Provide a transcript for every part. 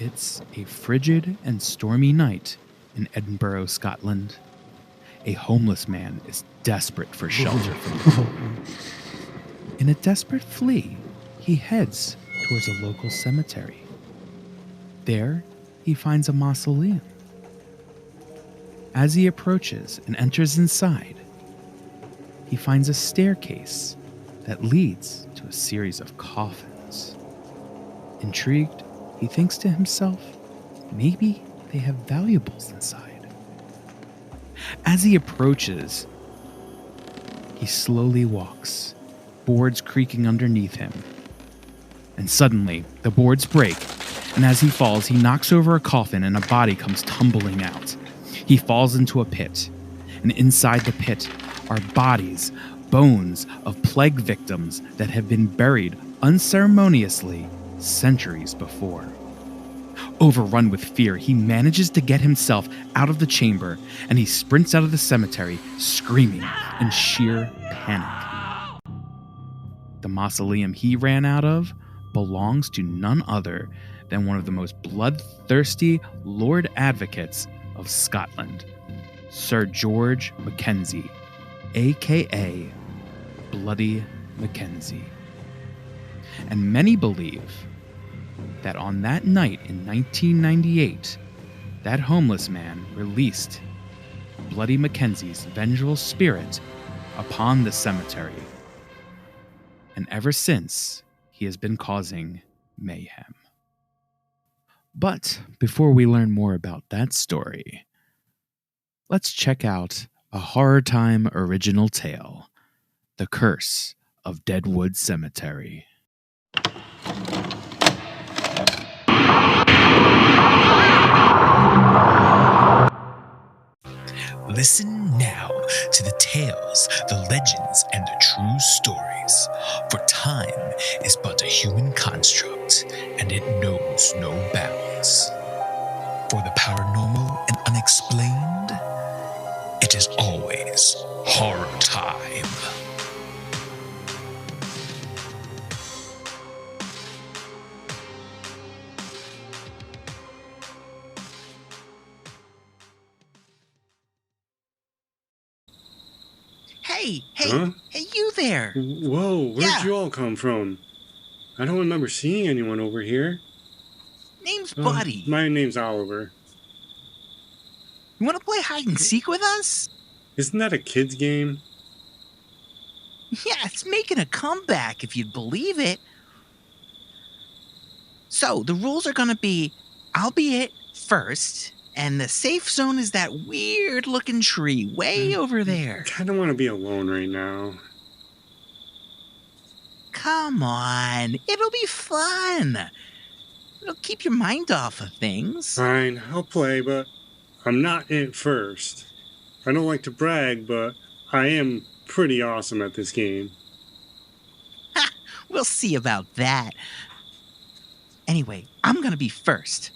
It's a frigid and stormy night in Edinburgh, Scotland. A homeless man is desperate for shelter from the cold. In a desperate flee, he heads towards a local cemetery. There, he finds a mausoleum. As he approaches and enters inside, he finds a staircase that leads to a series of coffins. Intrigued, he thinks to himself, maybe they have valuables inside. As he approaches, he slowly walks, boards creaking underneath him. And suddenly, the boards break, and as he falls, he knocks over a coffin and a body comes tumbling out. He falls into a pit, and inside the pit are bodies, bones of plague victims that have been buried unceremoniously centuries before. Overrun with fear, he manages to get himself out of the chamber, and he sprints out of the cemetery, screaming in sheer panic. The mausoleum he ran out of belongs to none other than one of the most bloodthirsty Lord Advocates of Scotland, Sir George Mackenzie, aka Bloody Mackenzie. And many believe that on that night in 1998, that homeless man released Bloody Mackenzie's vengeful spirit upon the cemetery. And ever since, he has been causing mayhem. But before we learn more about that story, let's check out a Horror Time original tale, The Curse of Deadwood Cemetery. Listen now to the tales, the legends, and the true stories. For time is but a human construct, and it knows no bounds. For the paranormal and unexplained, it is always horror time. Hey, Huh? hey, you there! Whoa, where'd you all come from? I don't remember seeing anyone over here. Name's Buddy. My name's Oliver. You want to play hide and seek with us? Isn't that a kid's game? Yeah, it's making a comeback, if you'd believe it. So, the rules are gonna be, I'll be it first, and the safe zone is that weird-looking tree way over there. I kind of want to be alone right now. Come on, it'll be fun. It'll keep your mind off of things. Fine, I'll play, but I'm not it first. I don't like to brag, but I am pretty awesome at this game. Ha! We'll see about that. Anyway, I'm gonna be first.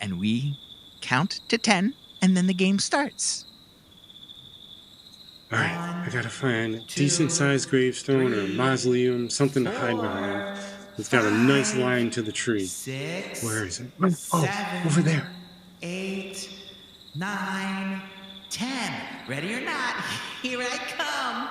And we count to 10, and then the game starts. Alright, I gotta find a decent-sized gravestone or a mausoleum, something to hide behind. It's got a nice line to the tree. Where is it? Oh, over there. 8, 9, 10. Ready or not, here I come.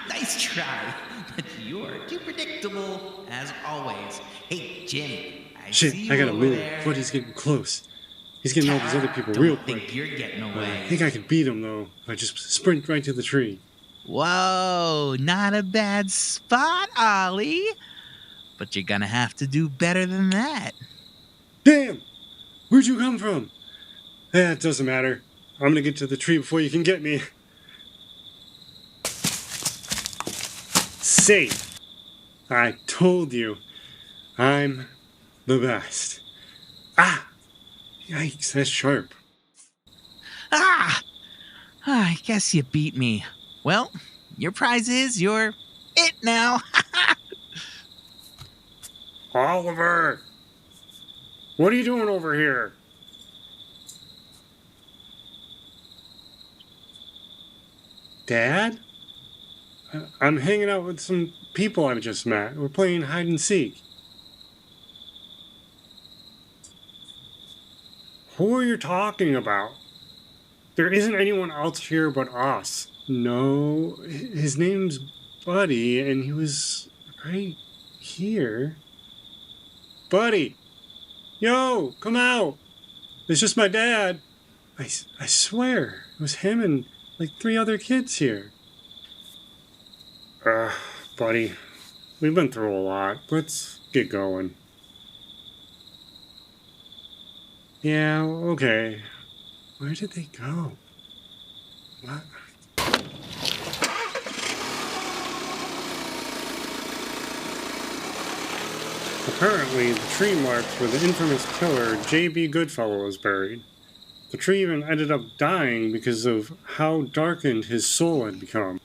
Nice try, but you're too predictable, as always. Hey, Jim, I see you I gotta over move. there. Buddy's getting close. He's getting all these other people real quick. Think you're getting away. I think I could beat him, though, if I just sprint right to the tree. Whoa, not a bad spot, Ollie. But you're gonna have to do better than that. Damn! Where'd you come from? It doesn't matter. I'm gonna get to the tree before you can get me. Safe! I told you. I'm the best. Ah! Yikes, that's sharp. I guess you beat me. Well, your prize is you're it now. Oliver! What are you doing over here? Dad? I'm hanging out with some people I've just met. We're playing hide and seek. Who are you talking about? There isn't anyone else here but us. No, his name's Buddy, and he was right here. Buddy! Yo, come out! It's just my dad. I swear, it was him and like 3 other kids here. Buddy, we've been through a lot. Let's get going. Yeah, okay. Where did they go? What? Apparently, the tree marked where the infamous killer J.B. Goodfellow was buried. The tree even ended up dying because of how darkened his soul had become.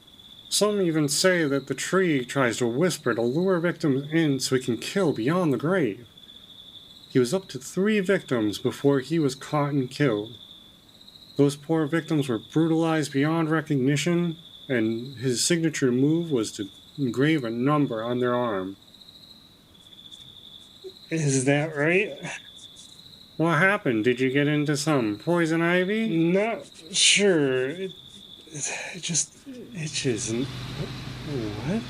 Some even say that the tree tries to whisper to lure victims in so he can kill beyond the grave. He was up to 3 victims before he was caught and killed. Those poor victims were brutalized beyond recognition, and his signature move was to engrave a number on their arm. Is that right? What happened? Did you get into some poison ivy? Not sure. It just itches. What?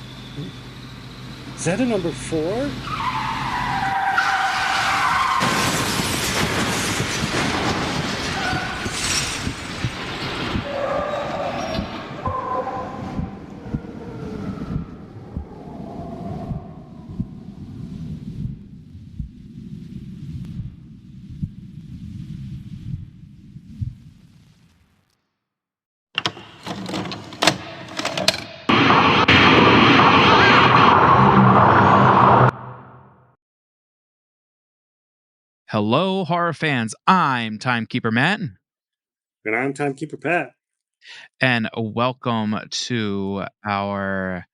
Is that a number 4? Hello, horror fans. I'm Timekeeper Matt. And I'm Timekeeper Pat. And welcome to our,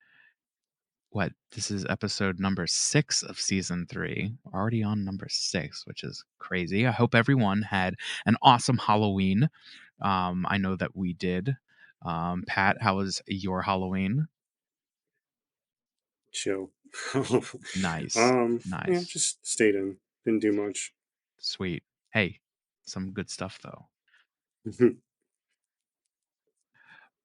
this is episode number 6 of season 3. We're already on number 6, which is crazy. I hope everyone had an awesome Halloween. I know that we did. Pat, how was your Halloween? Chill. Nice. Nice. Nice. Yeah, just stayed in. Didn't do much. Sweet. Hey, some good stuff though.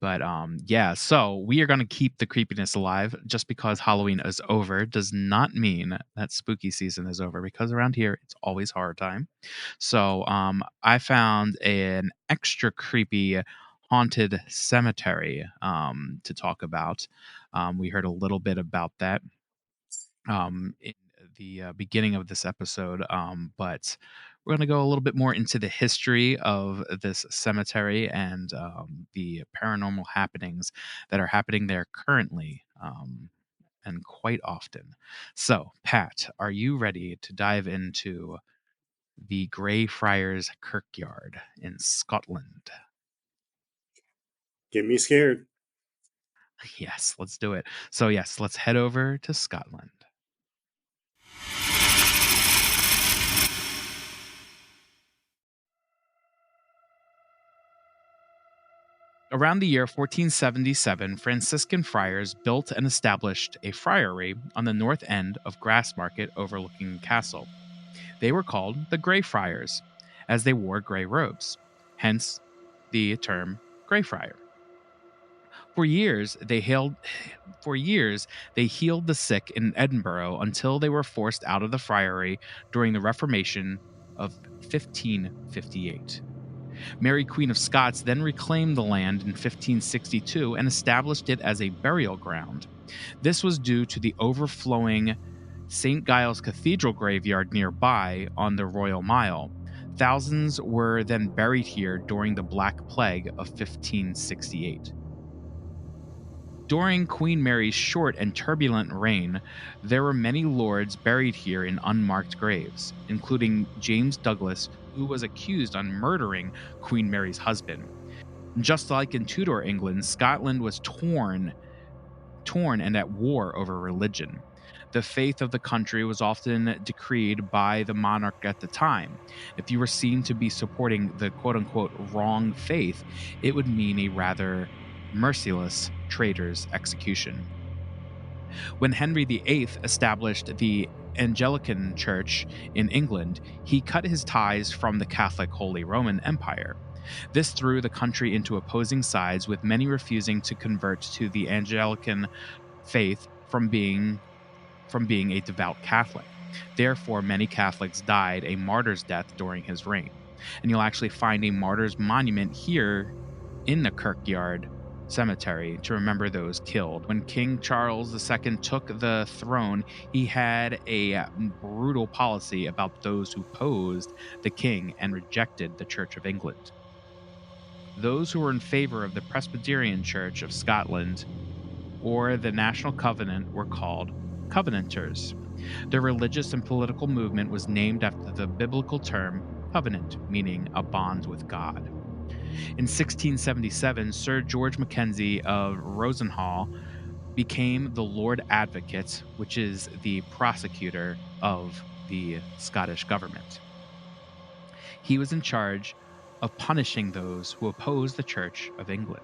But yeah, so we are going to keep the creepiness alive. Just because Halloween is over does not mean that spooky season is over, because around here it's always horror time. So I found an extra creepy haunted cemetery to talk about. We heard a little bit about that in the beginning of this episode, but we're going to go a little bit more into the history of this cemetery and the paranormal happenings that are happening there currently and quite often. So, Pat, are you ready to dive into the Greyfriars Kirkyard in Scotland? Get me scared. Yes, let's do it. So, yes, let's head over to Scotland. Around the year 1477, Franciscan friars built and established a friary on the north end of Grassmarket overlooking the castle. They were called the Greyfriars, as they wore grey robes, hence the term Greyfriar. For years, they healed the sick in Edinburgh until they were forced out of the friary during the Reformation of 1558. Mary Queen of Scots then reclaimed the land in 1562 and established it as a burial ground. This was due to the overflowing St. Giles Cathedral graveyard nearby on the Royal Mile. Thousands were then buried here during the Black Plague of 1568. During Queen Mary's short and turbulent reign, there were many lords buried here in unmarked graves, including James Douglas, who was accused on murdering Queen Mary's husband. Just like in Tudor England, Scotland was torn and at war over religion. The faith of the country was often decreed by the monarch at the time. If you were seen to be supporting the quote-unquote wrong faith, it would mean a rather merciless traitor's execution. When Henry VIII established the Anglican Church in England, he cut his ties from the Catholic Holy Roman Empire. This threw the country into opposing sides, with many refusing to convert to the Anglican faith from being a devout Catholic. Therefore, many Catholics died a martyr's death during his reign. And you'll actually find a martyr's monument here in the Kirkyard cemetery to remember those killed. When King Charles II took the throne, he had a brutal policy about those who opposed the king and rejected the Church of England. Those who were in favor of the Presbyterian Church of Scotland or the National Covenant were called Covenanters. Their religious and political movement was named after the biblical term covenant, meaning a bond with God. In 1677, Sir George Mackenzie of Rosenhall became the Lord Advocate, which is the prosecutor of the Scottish government. He was in charge of punishing those who opposed the Church of England.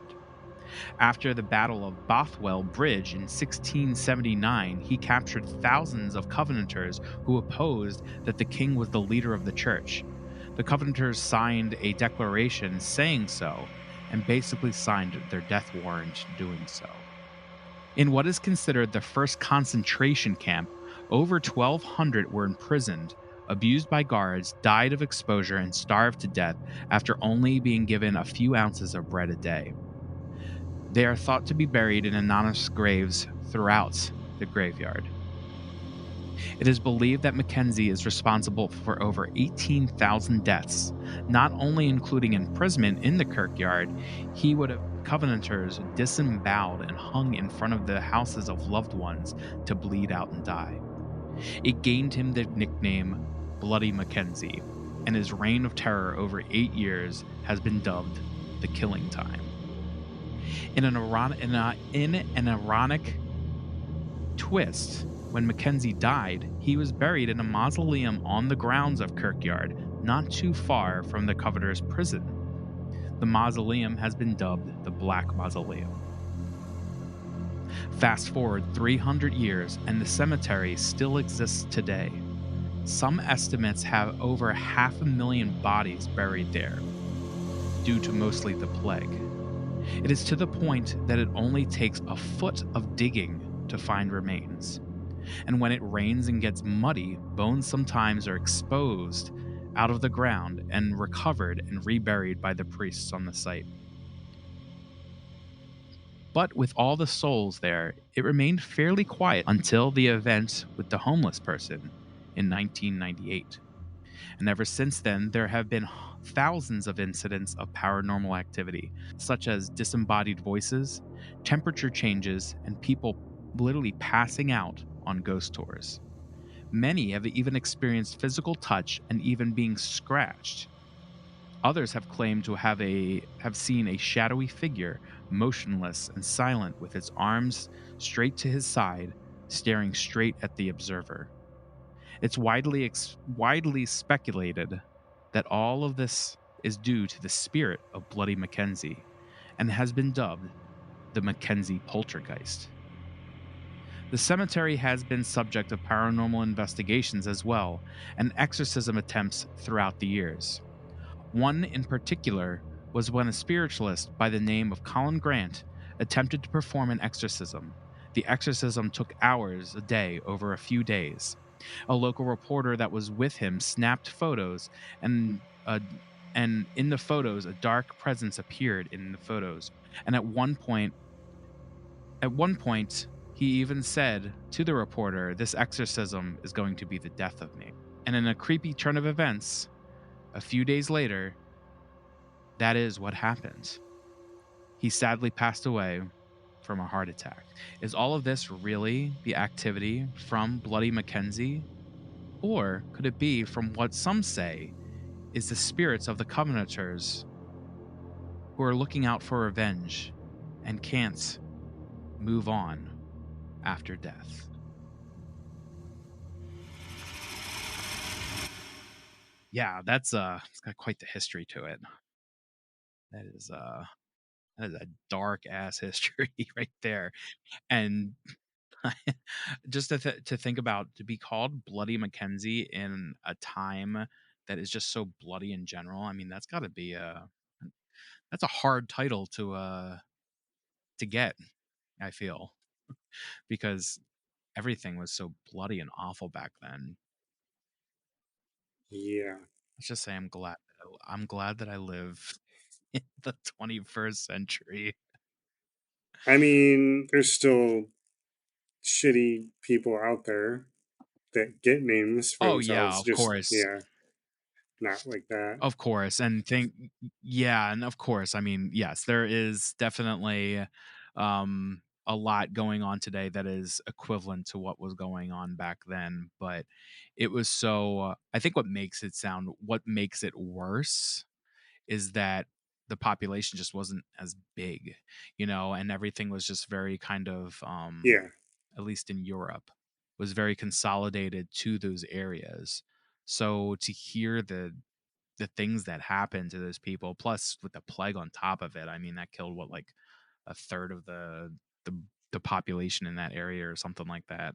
After the Battle of Bothwell Bridge in 1679, he captured thousands of Covenanters who opposed that the king was the leader of the church. The Covenanters signed a declaration saying so, and basically signed their death warrant doing so. In what is considered the first concentration camp, over 1,200 were imprisoned, abused by guards, died of exposure, and starved to death after only being given a few ounces of bread a day. They are thought to be buried in anonymous graves throughout the graveyard. It is believed that Mackenzie is responsible for over 18,000 deaths, not only including imprisonment in the Kirkyard. He would have Covenanters disemboweled and hung in front of the houses of loved ones to bleed out and die. It gained him the nickname Bloody Mackenzie, and his reign of terror over 8 years has been dubbed the Killing Time. In an ironic twist, when Mackenzie died, he was buried in a mausoleum on the grounds of Kirkyard, not too far from the Covenanters' prison. The mausoleum has been dubbed the Black Mausoleum. Fast forward 300 years, and the cemetery still exists today. Some estimates have over 500,000 bodies buried there, due to mostly the plague. It is to the point that it only takes a foot of digging to find remains. And when it rains and gets muddy, bones sometimes are exposed out of the ground and recovered and reburied by the priests on the site. But with all the souls there, it remained fairly quiet until the event with the homeless person in 1998. And ever since then, there have been thousands of incidents of paranormal activity, such as disembodied voices, temperature changes, and people literally passing out on ghost tours. Many have even experienced physical touch and even being scratched. Others have claimed to have seen a shadowy figure, motionless and silent, with its arms straight to his side, staring straight at the observer. It's widely speculated that all of this is due to the spirit of Bloody Mackenzie, and has been dubbed the Mackenzie Poltergeist. The cemetery has been subject of paranormal investigations as well, and exorcism attempts throughout the years. One in particular was when a spiritualist by the name of Colin Grant attempted to perform an exorcism. The exorcism took hours a day over a few days. A local reporter that was with him snapped photos, and in the photos, a dark presence appeared in the photos. And at one point, he even said to the reporter, "This exorcism is going to be the death of me." And in a creepy turn of events, a few days later, that is what happened. He sadly passed away from a heart attack. Is all of this really the activity from Bloody Mackenzie? Or could it be from what some say is the spirits of the Covenanters who are looking out for revenge and can't move on after death? Yeah, it's got quite the history to it. That is That is a dark ass history right there. And just to think about, to be called Bloody Mackenzie in a time that is just so bloody in general. I mean, that's got to be that's a hard title to get, I feel, because everything was so bloody and awful back then. Yeah. Let's just say I'm glad that I live in the 21st century. I mean, there's still shitty people out there that get names for Oh yeah, themselves. of Just, course. yeah, not like that. Of course. And think yeah, and of course, I mean, yes, there is definitely a lot going on today that is equivalent to what was going on back then, but it was so I think what makes it worse is that the population just wasn't as big, and everything was just very kind of Yeah. at least in Europe, was very consolidated to those areas. So to hear the things that happened to those people, plus with the plague on top of it, I mean, that killed what, like a third of the the population in that area or something like that.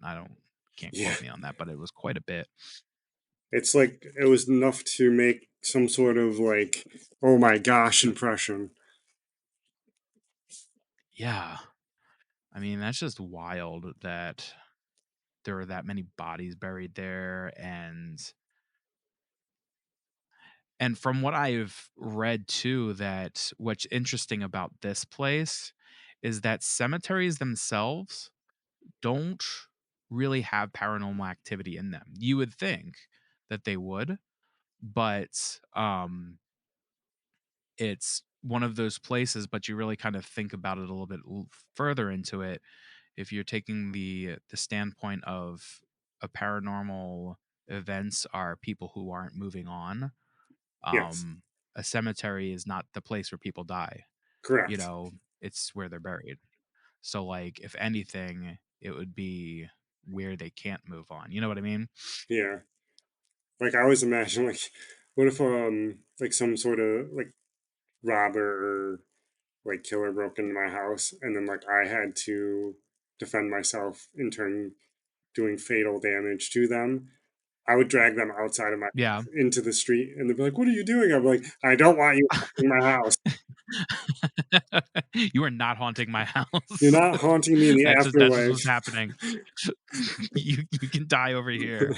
Can't Yeah. quote me on that, but it was quite a bit. It's like it was enough to make some sort of like, oh my gosh impression. Yeah. I mean, that's just wild that there were that many bodies buried there. And from what I've read too, that what's interesting about this place is that cemeteries themselves don't really have paranormal activity in them. You would think that they would, but it's one of those places, but you really kind of think about it a little bit further into it. If you're taking the standpoint of a paranormal events are people who aren't moving on, Yes. um a cemetery is not the place where people die. you Correct. know it's where they're buried. So like if anything, it would be where they can't move on, you know what I mean? Yeah. Like I always imagine like what if like some sort of like robber or like killer broke into my house and then like I had to defend myself in turn doing fatal damage to them. I would drag them outside of my Yeah. into the street and they'd be like, "What are you doing?" I'm like, "I don't want you in my house. You are not haunting my You're house. not haunting me in the That's just what's afterlife." happening. You can die over here.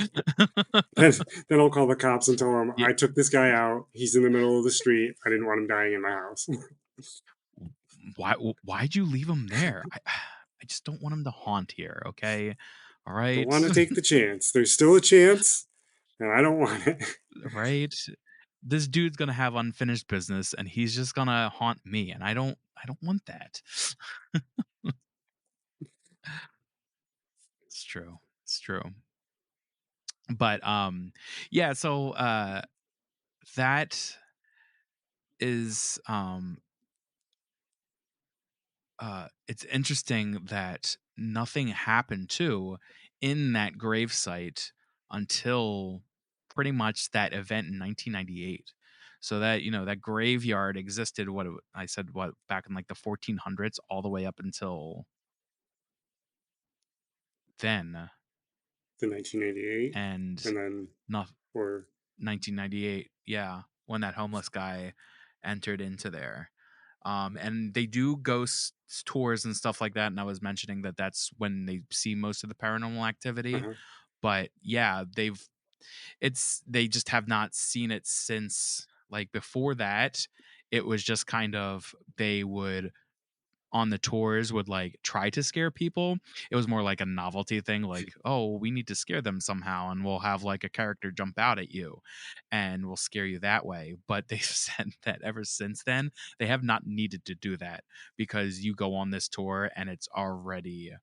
then, then I'll call the cops and tell them Yeah. I took this guy out. He's in the middle of the street. I didn't want him dying in my house. Why'd you leave him there? I just don't want him to haunt here, okay? All Don't right. want to take the chance. There's still a chance, and I don't want it. Right? This dude's gonna have unfinished business and he's just gonna haunt me, and I don't want that. It's true. It's true. But yeah, so that is it's interesting that nothing happened too in that grave site until pretty much that event in 1998. So that that graveyard existed I said what back in like the 1400s all the way up until then. The 1988, And and then not or 1998, yeah, when that homeless guy entered into there. And they do ghost tours and stuff like that, and I was mentioning that that's when they see most of the paranormal activity. uh-huh. But yeah, they just have not seen it since. Like before that, it was just kind of they would on the tours would like try to scare people. It was more like a novelty thing, like, oh, we need to scare them somehow, and we'll have like a character jump out at you and we'll scare you that way. But they've said that ever since then, they have not needed to do that because you go on this tour and it's already Huh.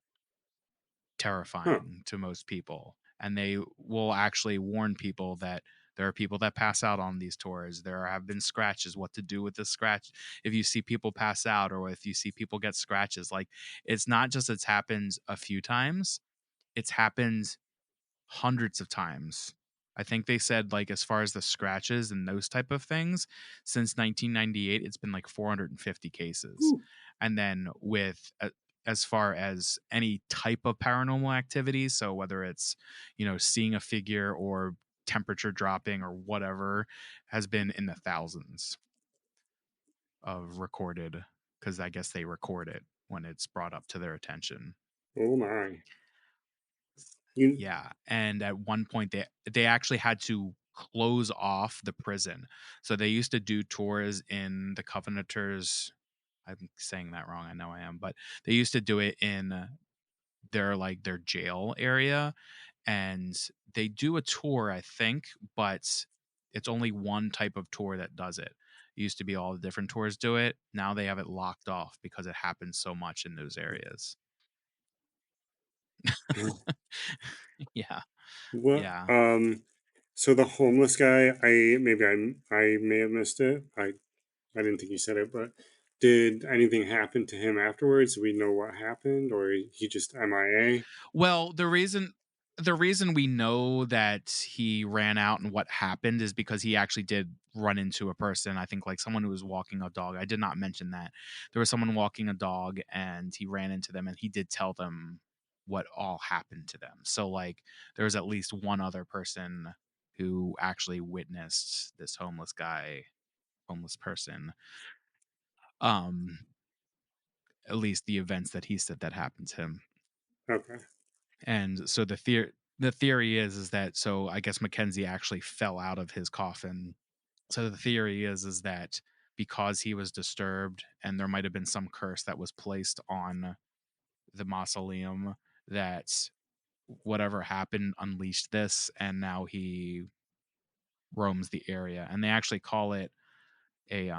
terrifying to most people. And they will actually warn people that there are people that pass out on these tours. There have been scratches, what to do with the scratch. If you see people pass out or if you see people get scratches, like it's not just it's happened a few times, it's happened hundreds of times. I think they said like as far as the scratches and those type of things, since 1998, it's been like 450 cases. Whew. And then with as far as any type of paranormal activities, so whether it's seeing a figure or temperature dropping or whatever, has been in the thousands of recorded, because I guess they record it when it's brought up to their attention. Oh my. You Yeah, and at one point they actually had to close off the prison. So they used to do tours in the Covenanters. I'm saying that wrong. I know I am, but they used to do it in their jail area, and they do a tour, I think, but it's only one type of tour that does it. It used to be all the different tours do it. Now they have it locked off because it happens so much in those areas. Yeah, what? yeah. So the homeless guy, I may have missed it. I didn't think you said it, but did anything happen to him afterwards? Do we know what happened, or he just MIA? Well, the reason we know that he ran out and what happened is because he actually did run into a person. I think like someone who was walking a dog. I did not mention that. There was someone walking a dog and he ran into them and he did tell them what all happened to them. So like there was at least one other person who actually witnessed this homeless person. Um at least the events that he said that happened to him. Okay. And so the theory is that, so I guess Mackenzie actually fell out of his coffin. So the theory is that because he was disturbed and there might have been some curse that was placed on the mausoleum, that whatever happened unleashed this, and now he roams the area. And they actually call it a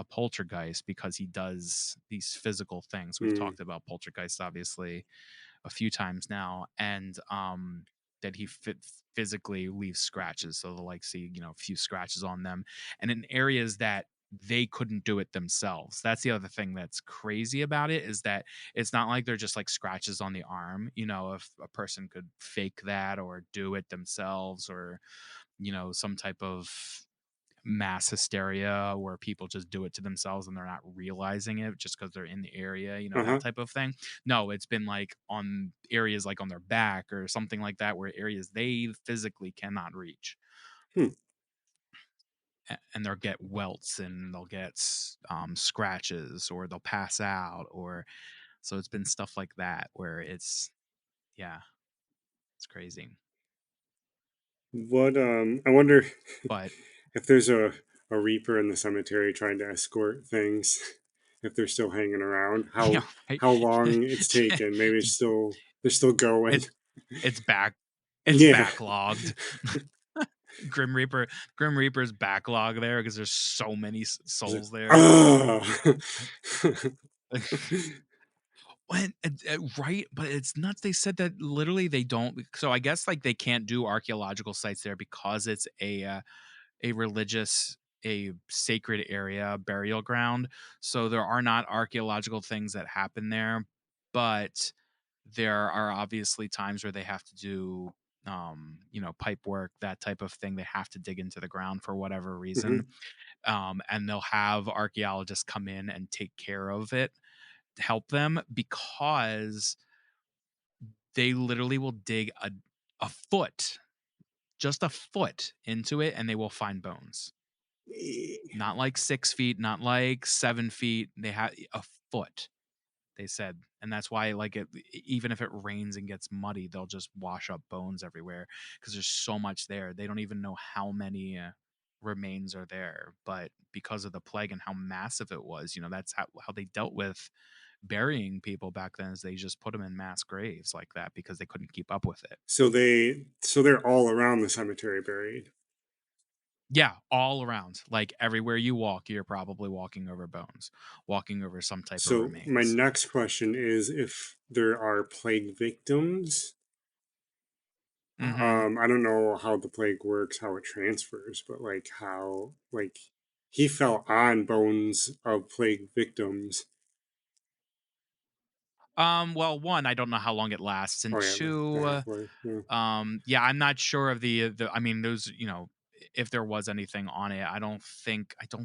poltergeist because he does these physical things. We've Hmm. talked about poltergeists obviously a few times now, and that he physically leaves scratches. So they'll like see a few scratches on them, and in areas that they couldn't do it themselves. That's the other thing that's crazy about it, is that it's not like they're just like scratches on the arm. If a person could fake that or do it themselves, or some type of mass hysteria where people just do it to themselves and they're not realizing it just because they're in the area, Uh that huh. type of thing. No, it's been like on areas like on their back or something like that, where areas they physically cannot reach. Hmm. And they'll get welts and they'll get scratches, or they'll pass out, or so it's been stuff like that where yeah, it's crazy. What? I wonder But if there's a reaper in the cemetery trying to escort things. If they're still hanging around, yeah, right. how long it's taken? Maybe they're still going. it's it's back it's Yeah. backlogged. Grim Reaper, Grim Reaper's backlog there because there's so many It's like, souls there. oh. When right, but it's nuts. They said that literally they don't. So I guess like they can't do archaeological sites there because it's a religious, a sacred area, burial ground. So there are not archaeological things that happen there, but there are obviously times where they have to do pipe work, that type of thing. They have to dig into the ground for whatever reason. Mhm. And they'll have archaeologists come in and take care of it, help them, because they literally will dig a foot, just a foot into it, and they will find bones. Not like 6 feet, not like 7 feet. They have a foot, they said. And that's why, like, even if it rains and gets muddy, they'll just wash up bones everywhere because there's so much there. They don't even know how many remains are there. But because of the plague and how massive it was, that's how they dealt with burying people back then, is they just put them in mass graves like that because they couldn't keep up with it. So they're all around the cemetery buried. Yeah, all around. Like everywhere you walk, you're probably walking over bones, walking over some type of So my remains. next question is if there are plague victims. Hmm. I don't know how the plague works, how it transfers, but like he fell on bones of plague victims. Well, one, I don't know how long it lasts, and Oh yeah, the two, half-life. Yeah. yeah, I'm not sure of the. I mean, those, if there was anything on it, I don't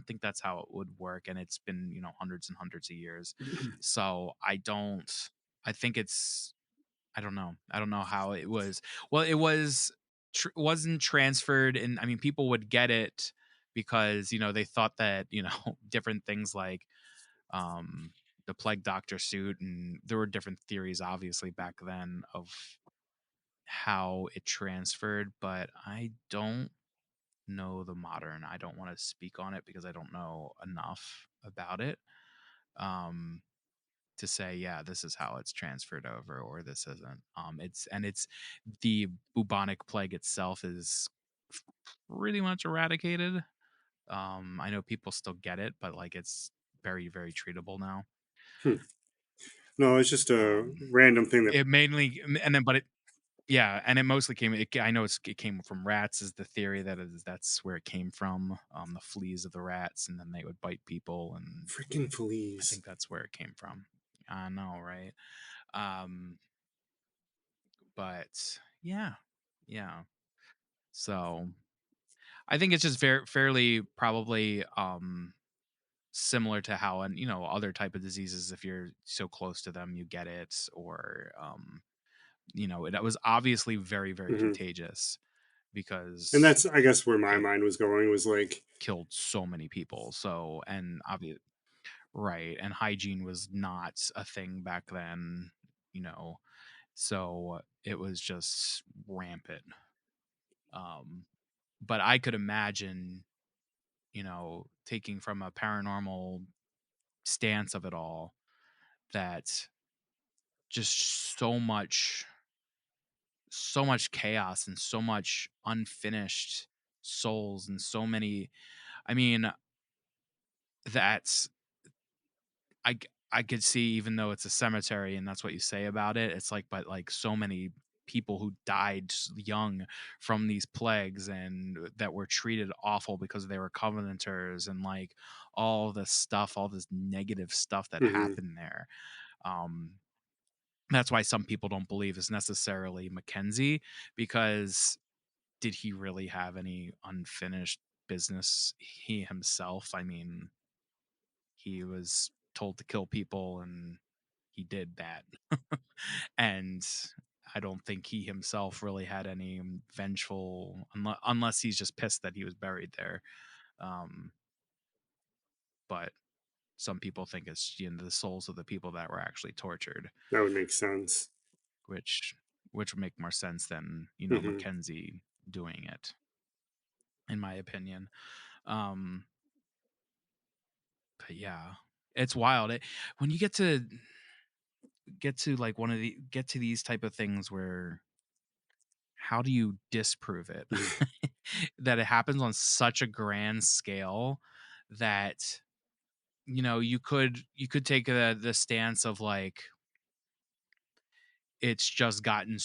think that's how it would work, and it's been hundreds and hundreds of years, so I don't. I think it's. I don't know. I don't know how it was. Well, it wasn't transferred, and I mean, people would get it because they thought that different things like um the plague doctor suit, and there were different theories obviously back then of how it transferred, but I don't know the modern. I don't want to speak on it because I don't know enough about it um to say, yeah, this is how it's transferred over or this isn't. It's the bubonic plague itself is pretty much eradicated. I know people still get it, but like it's very very treatable now. Hmm. No, it's just a um random thing that. it mainly and then but it Yeah, and it mostly I know it came from rats is the theory that's where it came from, the fleas of the rats, and then they would bite people, and Freaking I fleas. think that's where it came from. I know, right? Um, but yeah, yeah. So I think it's just fairly probably similar to how, and other type of diseases, if you're so close to them, you get it, or it was obviously very very Hmm. contagious And because that's, I guess, where my it mind was going, was like, killed so many people. So, and obvious, right, and hygiene was not a thing back then, you know. So it was just rampant. Um, but I could imagine, taking from a paranormal stance of it all, that just so much chaos and so much unfinished souls and so many. I mean, that's I could see, even though it's a cemetery and that's what you say about it, it's like, but like so many people who died young from these plagues and that were treated awful because they were covenanters, and like all this stuff, all this negative stuff that hmm, happened there. Um, that's why some people don't believe it's necessarily Mackenzie, because did he really have any unfinished business? He himself, I mean, he was told to kill people and he did that. And I don't think he himself really had any vengeful, unless he's just pissed that he was buried there. Um, but some people think it's the souls of the people that were actually tortured, that would make sense. which which would make more sense than Hmm. Mackenzie doing it, in my opinion. Um, but yeah, it's wild. When you get to like get to these type of things where, how do you disprove it? That it happens on such a grand scale that you could take the stance of like it's just gotten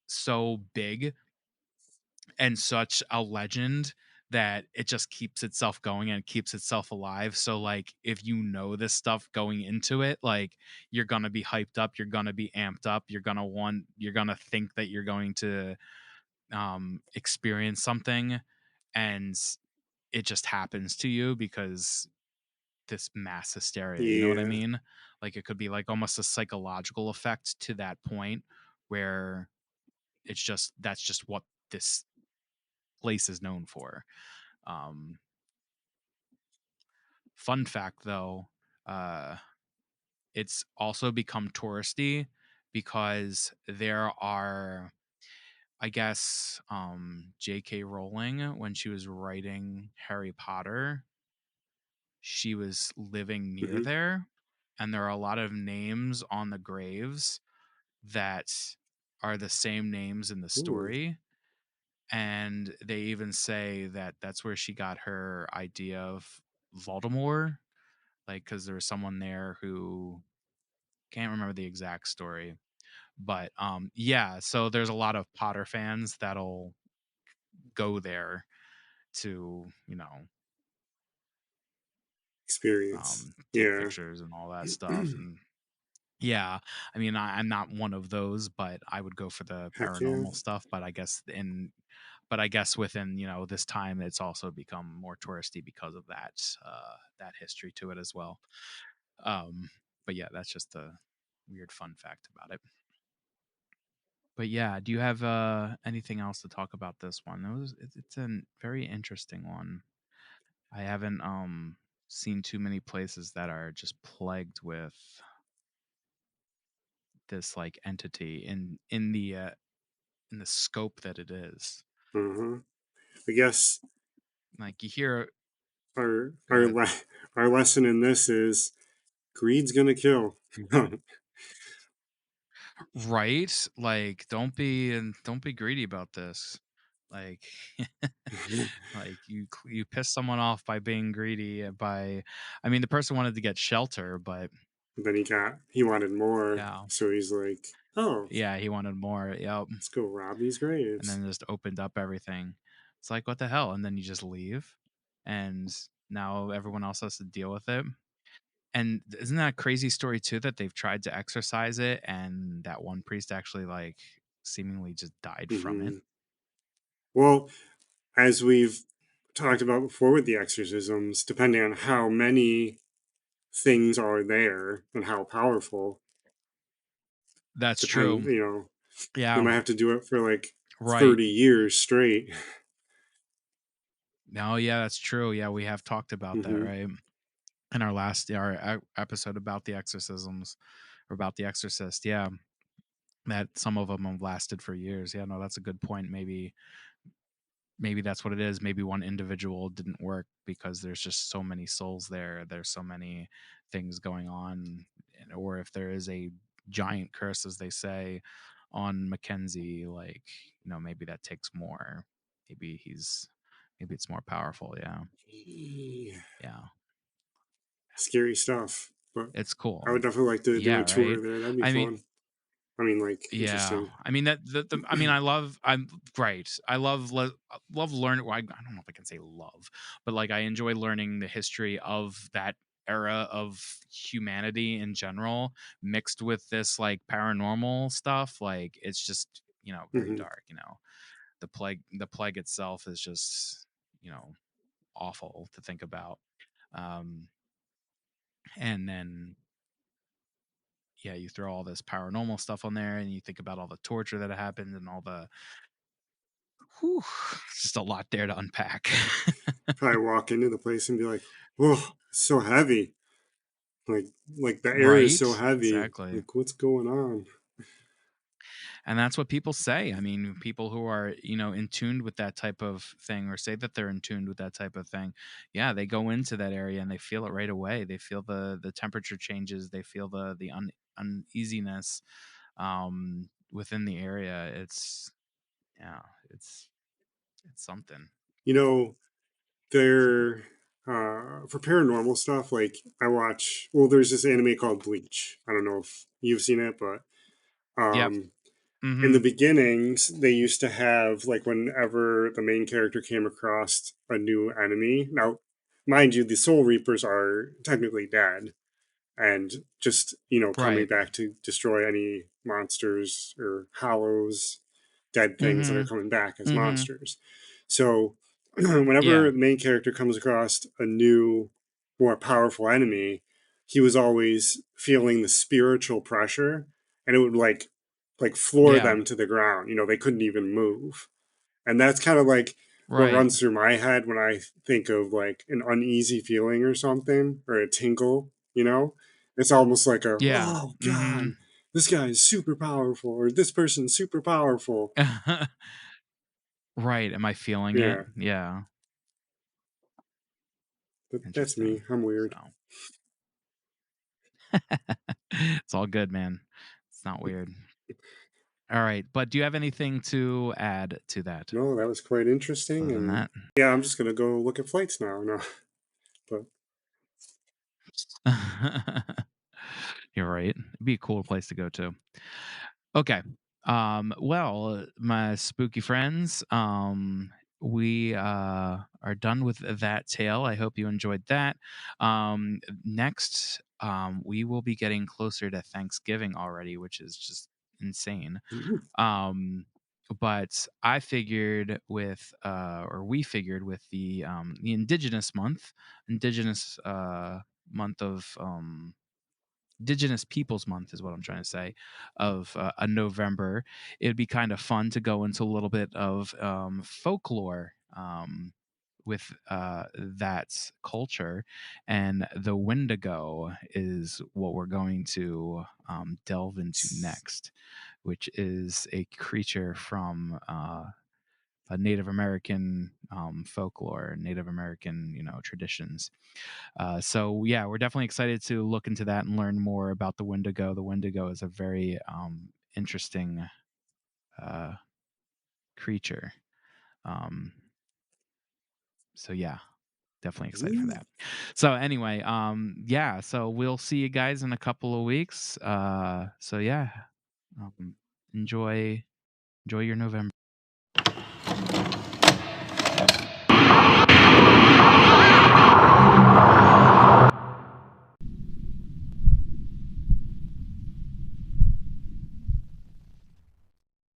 so big and such a legend that it just keeps itself going and keeps itself alive. So like if this stuff going into it, like you're gonna be hyped up, you're gonna be amped up, you're gonna think that you're going to experience something, and it just happens to you because this mass hysteria, you know what I Yeah, mean? Like it could be like almost a psychological effect to that point where that's just what this place is known for. um Fun fact though, uh it's also become touristy because there are, I guess, J.K. Rowling, when she was writing Harry Potter, she was living near hmm, there, and there are a lot of names on the graves that are the same names in the ooh, story. And they even say that that's where she got her idea of Voldemort, like because there was someone there who can't remember the exact story, but yeah. So there's a lot of Potter fans that'll go there to experience. take Yeah, pictures and all that stuff, and Yeah, I mean, I'm not one of those, but I would go for the Heck yeah. paranormal stuff. But I guess within this time, it's also become more touristy because of that history to it as well. Um, but yeah, that's just a weird fun fact about it. But yeah, do you have anything else to talk about this one? It's a very interesting one. I haven't seen too many places that are just plagued with this like entity in the scope that it is. Uh-huh. I guess Like you hear, our go ahead. our lesson in this is greed's gonna kill. Right? Like don't be greedy about this. Like like you piss someone off by being greedy by I mean the person wanted to get shelter, but Then he wanted more, yeah. so he's like, "Oh, Yeah, he wanted more. Yep. let's go rob these And graves." then just opened up everything. It's like what the hell? And then you just leave and now everyone else has to deal with it. And isn't that a crazy story too that they've tried to exorcise it and that one priest actually like seemingly just died from it? Hmm. Well, as we've talked about before with the exorcisms, depending on how many things are there and how powerful, That's depend true. they Yeah. might have to do it for like Right. 30 years straight. No, yeah, that's true. Yeah, we have talked about that, Hmm. right? In our last episode about the exorcisms or about the exorcist. Yeah, that some of them have lasted for years. Yeah, no, that's a good point. Maybe that's what it is. Maybe one individual didn't work because there's just so many souls there. There's so many things going on, or if there is a giant curse, as they say, on Mackenzie, like maybe that takes more. Maybe maybe it's more powerful. Yeah, Yeah. yeah, Scary stuff. But it's I cool. would definitely like to do Yeah, a tour right. there. That'd be I mean, fun. I mean, like, yeah, interesting. I mean I mean I'm great. I love learning. Well, I don't know if I can say love, but like I enjoy learning the history of that era of humanity in general, mixed with this like paranormal stuff. Like it's just very Hmm. dark. The plague itself is just awful to think about. Um, and then yeah, you throw all this paranormal stuff on there, and you think about all the torture that happened and all the whew, just a lot there to unpack. Probably walk into the place and be like, "Whoa, it's so heavy." Like, like the air is so Right? heavy. Exactly. Like, what's going on? And that's what people say. I mean, people who are, in tune with that type of thing or say that they're in tune with that type of thing. Yeah, they go into that area and they feel it right away. They feel the temperature changes, they feel the uneasiness within the area. It's yeah, it's something. You know, they're for paranormal stuff. Like, I watch. Well, there's this anime called Bleach. I don't know if you've seen it, but Yep. um, in the Mhm. beginnings, they used to have like whenever the main character came across a new enemy. Now, mind you, the Soul Reapers are technically dead and just coming Right. back to destroy any monsters or hollows, dead things that are Mhm. coming back as Mhm. monsters. So, whenever Yeah. the main character comes across a new, more powerful enemy, he was always feeling the spiritual pressure, and it would like floor Yeah. them to the ground. They couldn't even move. And that's kind of like what Right. runs through my head when I think of like an uneasy feeling or something, or a tinkle. It's almost like a, Yeah. oh God, Mhm. this guy is super powerful, or this person's super powerful. Right. Am I feeling it? Yeah, Yeah. but that's me. Interesting. I'm weird. So it's all good, man. It's not weird. All right. But do you have anything to add to that No, that was quite interesting. other than And that? yeah, I'm just going to go look at flights now. No, but You're right. It'd be a cool place to go to. Okay. Well, my spooky friends, we are done with that tale. I hope you enjoyed that. Next, we will be getting closer to Thanksgiving already, which is just insane. Um, but I figured with, or we figured with the Indigenous month of Indigenous Peoples Month is what I'm trying to say, of a November. It would be kind of fun to go into a little bit of folklore with that culture, and the Wendigo is what we're going to delve into next, which is a creature from a Native American folklore, Native American, traditions. So yeah, we're definitely excited to look into that and learn more about the Wendigo. The Wendigo is a very interesting creature. Um, so yeah, definitely excited for that. So anyway, yeah, so we'll see you guys in a couple of weeks. So yeah, um, enjoy your November.